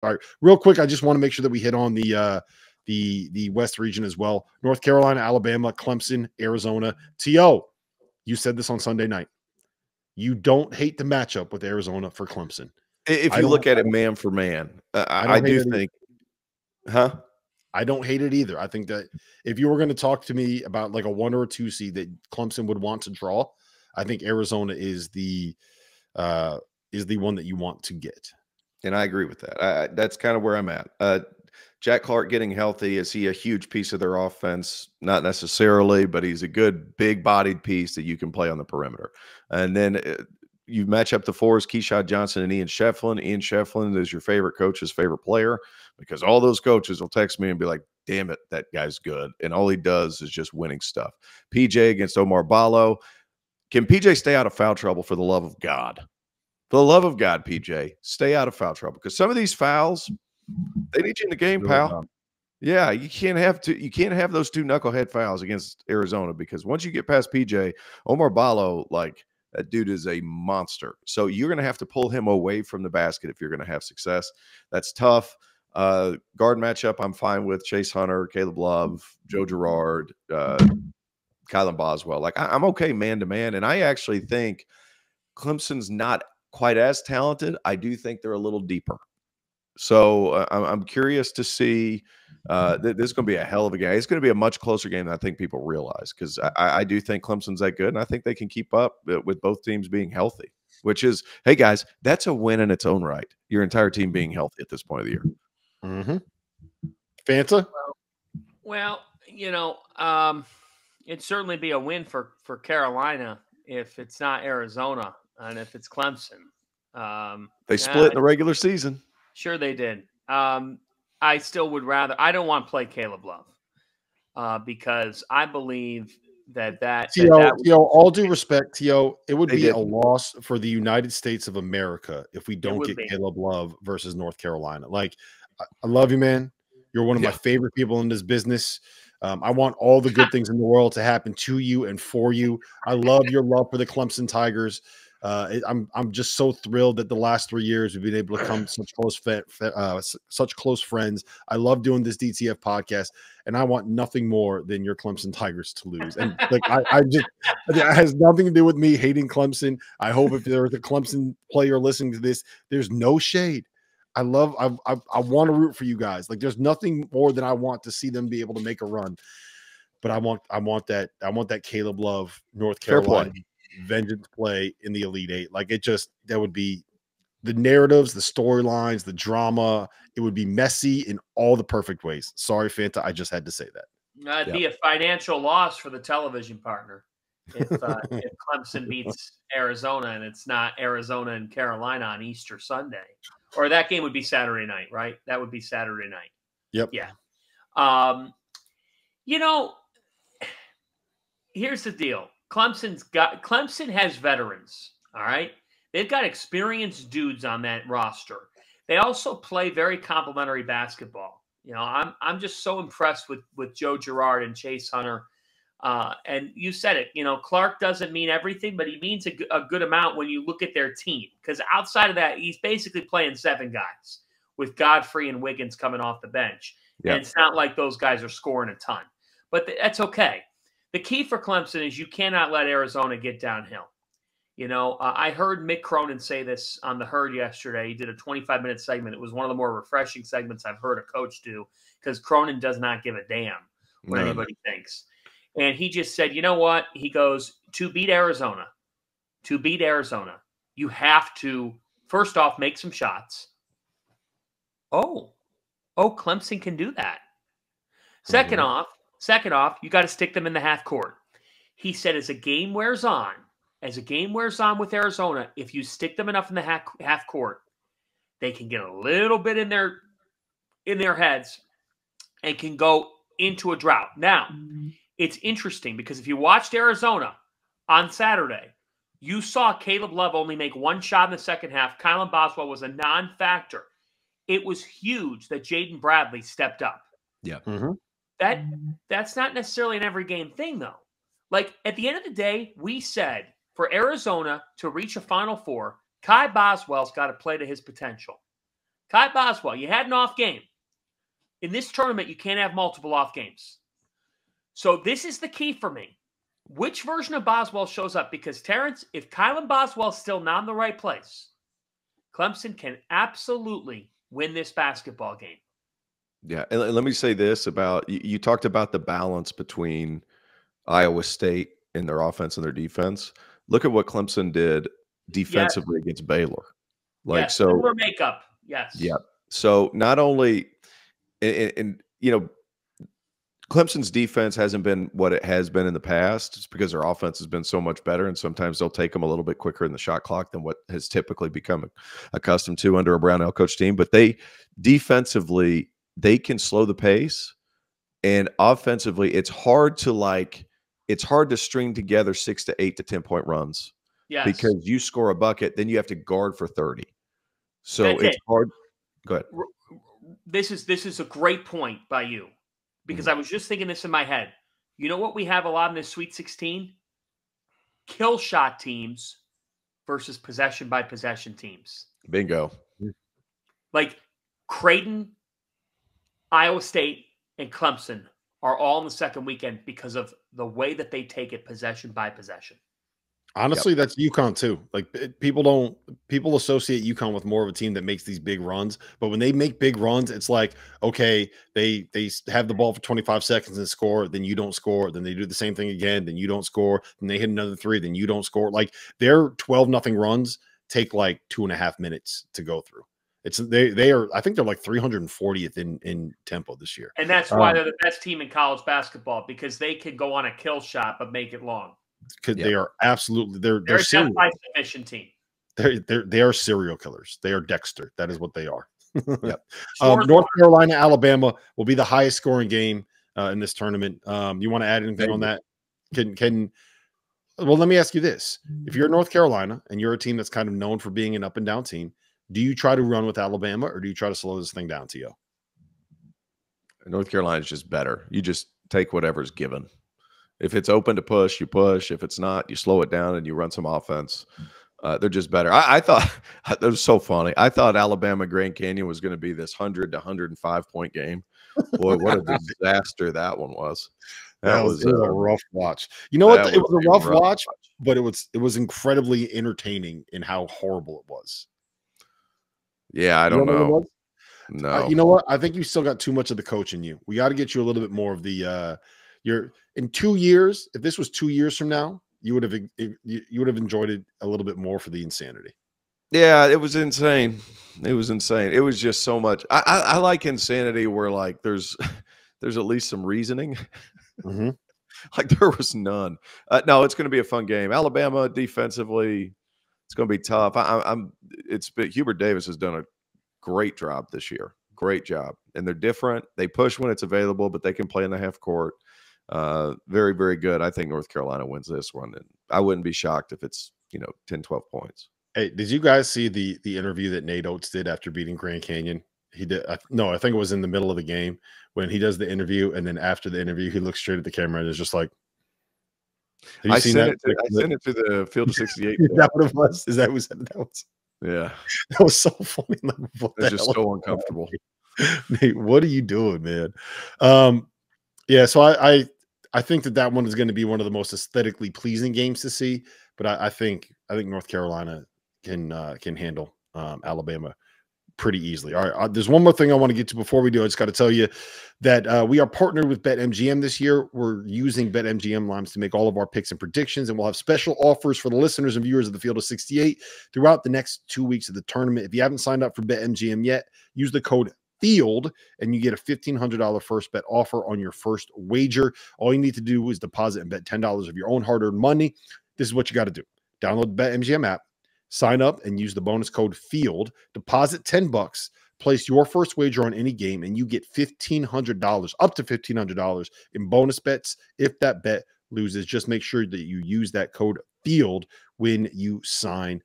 All right, real quick, I just want to make sure that we hit on the West region as well. North Carolina, Alabama, Clemson, Arizona. T.O., you said this on Sunday night. You don't hate the matchup with Arizona for Clemson. If you look at it man for man, I do think, I don't hate it either. I think that if you were going to talk to me about like a 1 or a 2 seed that Clemson would want to draw, I think Arizona is the one that you want to get. And I agree with that. That's kind of where I'm at. Jack Clark getting healthy, is he a huge piece of their offense? Not necessarily, but he's a good big-bodied piece that you can play on the perimeter. And then you match up the fours, Keyshawn Johnson and Ian Shefflin. Ian Shefflin is your favorite coach's favorite player, because all those coaches will text me and be like, damn it, that guy's good. And all he does is just winning stuff. PJ against Omar Ballo. Can PJ stay out of foul trouble, for the love of God? For the love of God, PJ, stay out of foul trouble, because some of these fouls, they need you in the game, pal. Yeah, you can't have those 2 knucklehead fouls against Arizona, because once you get past PJ, Omar Ballo, like, that dude is a monster. So you're going to have to pull him away from the basket if you're going to have success. That's tough. Guard matchup, I'm fine with Chase Hunter, Caleb Love, Joe Girard, Kylan Boswell. Like, I'm okay man to man, and I actually think Clemson's not quite as talented. I do think they're a little deeper. So I'm curious to see. This is going to be a hell of a game. It's going to be a much closer game than I think people realize, because I do think Clemson's that good, and I think they can keep up with both teams being healthy, which is, hey, guys, that's a win in its own right. Your entire team being healthy at this point of the year. Mm-hmm. Fanta? Well, it'd certainly be a win for Carolina if it's not Arizona and if it's Clemson. They split in the regular season. Sure they did. I still would rather – I don't want to play Caleb Love because I believe that T.O., all due respect, T.O., it would be a loss for the United States of America if we don't get Caleb Love versus North Carolina. Like, I love you, man. You're one of my favorite people in this business. I want all the good things in the world to happen to you and for you. I love your love for the Clemson Tigers. I'm just so thrilled that the last 3 years we've been able to come such close friends. I love doing this DTF podcast, and I want nothing more than your Clemson Tigers to lose. And like, it has nothing to do with me hating Clemson. I hope if there's a Clemson player listening to this, there's no shade. I want to root for you guys. Like, there's nothing more than I want to see them be able to make a run. But I want that Caleb Love, North Carolina vengeance play in the Elite Eight. Like, that would be the narratives, the storylines, the drama. It would be messy in all the perfect ways. Sorry, Fanta, I just had to say that. It'd be a financial loss for the television partner if Clemson beats Arizona and it's not Arizona and Carolina on Easter Sunday. Or that game would be Saturday night, right? That would be Saturday night. Yep. Yeah. Here's the deal. Clemson has veterans, all right? They've got experienced dudes on that roster. They also play very complimentary basketball. I'm just so impressed with Joe Girard and Chase Hunter. And you said it, Clark doesn't mean everything, but he means a good amount when you look at their team. Because outside of that, he's basically playing 7 guys with Godfrey and Wiggins coming off the bench. Yep. And it's not like those guys are scoring a ton. But that's okay. The key for Clemson is you cannot let Arizona get downhill. I heard Mick Cronin say this on The Herd yesterday. He did a 25-minute segment. It was one of the more refreshing segments I've heard a coach do, because Cronin does not give a damn what anybody thinks. And he just said, you know what? He goes, to beat Arizona, you have to, first off, make some shots. Oh, Clemson can do that. Second off, you got to stick them in the half court. He said, as a game wears on with Arizona, if you stick them enough in the half court, they can get a little bit in their heads and can go into a drought. Now, it's interesting because if you watched Arizona on Saturday, you saw Caleb Love only make 1 shot in the second half. Kylan Boswell was a non-factor. It was huge that Jaden Bradley stepped up. Yeah. Mm-hmm. That's not necessarily an every game thing, though. Like, at the end of the day, we said for Arizona to reach a Final Four, Kai Boswell's got to play to his potential. Kai Boswell, you had an off game. In this tournament, you can't have multiple off games. So this is the key for me. Which version of Boswell shows up? Because, Terrence, if Kylan Boswell's still not in the right place, Clemson can absolutely win this basketball game. Yeah, and let me say this about you talked about the balance between Iowa State in their offense and their defense. Look at what Clemson did defensively against Baylor. Like, yes, so similar makeup. Yes. Yeah. So not only and you know, Clemson's defense hasn't been what it has been in the past. It's because their offense has been so much better, and sometimes they'll take them a little bit quicker in the shot clock than what has typically become accustomed to under a Brownell coach team. But they defensively, they can slow the pace, and offensively, it's hard to string together 6 to 8 to 10 point runs. Yes. Because you score a bucket, then you have to guard for 30. So it's hard. Go ahead. This is a great point by you, because I was just thinking this in my head. You know what we have a lot in this Sweet 16? Kill shot teams versus possession by possession teams. Bingo. Like Creighton, Iowa State, and Clemson are all in the second weekend because of the way that they take it possession by possession. Honestly, that's UConn too. Like people associate UConn with more of a team that makes these big runs, but when they make big runs, it's like, okay, they have the ball for 25 seconds and score, then you don't score, then they do the same thing again, then you don't score, then they hit another three, then you don't score. Like their 12-0 runs take like 2.5 minutes to go through. They are, I think they're like 340th in tempo this year. And that's why they're the best team in college basketball, because they can go on a kill shot but make it long. Because they are absolutely they're a death by submission team. They are serial killers. They are Dexter. That is what they are. Yep. North Carolina, Alabama will be the highest scoring game in this tournament. You want to add anything on that? Well, let me ask you this: if you're North Carolina and you're a team that's kind of known for being an up and down team, do you try to run with Alabama or do you try to slow this thing down, T.O.? North Carolina is just better. You just take whatever's given. If it's open to push, you push. If it's not, you slow it down and you run some offense. They're just better. I thought that was so funny. I thought Alabama Grand Canyon was going to be this 100 to 105 point game. Boy, what a disaster that one was. That was a rough watch. You know what? It was a rough watch, but it was incredibly entertaining in how horrible it was. Yeah, I don't know. No. You know what? I think you still got too much of the coach in you. We got to get you a little bit more of the you're in 2 years. If this was 2 years from now, you would have enjoyed it a little bit more for the insanity. Yeah, it was insane. It was insane. It was just so much. I like insanity where like there's at least some reasoning. Mm-hmm. Like there was none. No, it's going to be a fun game. Alabama defensively, it's going to be tough. Hubert Davis has done a great job this year. Great job. And they're different. They push when it's available, but they can play in the half court. Very, very good. I think North Carolina wins this one. And I wouldn't be shocked if it's, 10, 12 points. Hey, did you guys see the interview that Nate Oates did after beating Grand Canyon? He did. No, I think it was in the middle of the game when he does the interview. And then after the interview, he looks straight at the camera and is just like, I sent it to the Field of 68. Is that what it was? Is that who said that was? Yeah. That was so funny. It's just so uncomfortable. Nate, what are you doing, man? Yeah, so I think that one is going to be one of the most aesthetically pleasing games to see, but I think North Carolina can handle Alabama pretty easily. All right, there's one more thing I want to get to before we do. I just got to tell you that we are partnered with BetMGM this year. We're using BetMGM lines to make all of our picks and predictions, and we'll have special offers for the listeners and viewers of the Field of 68 throughout the next 2 weeks of the tournament. If you haven't signed up for BetMGM yet, use the code FIELD and you get a $1,500 first bet offer on your first wager. All you need to do is deposit and bet $10 of your own hard-earned money. This is what you got to do. Download the BetMGM app, sign up, and use the bonus code FIELD. Deposit $10, place your first wager on any game, and you get $1,500, up to $1,500 in bonus bets if that bet loses. Just make sure that you use that code FIELD when you sign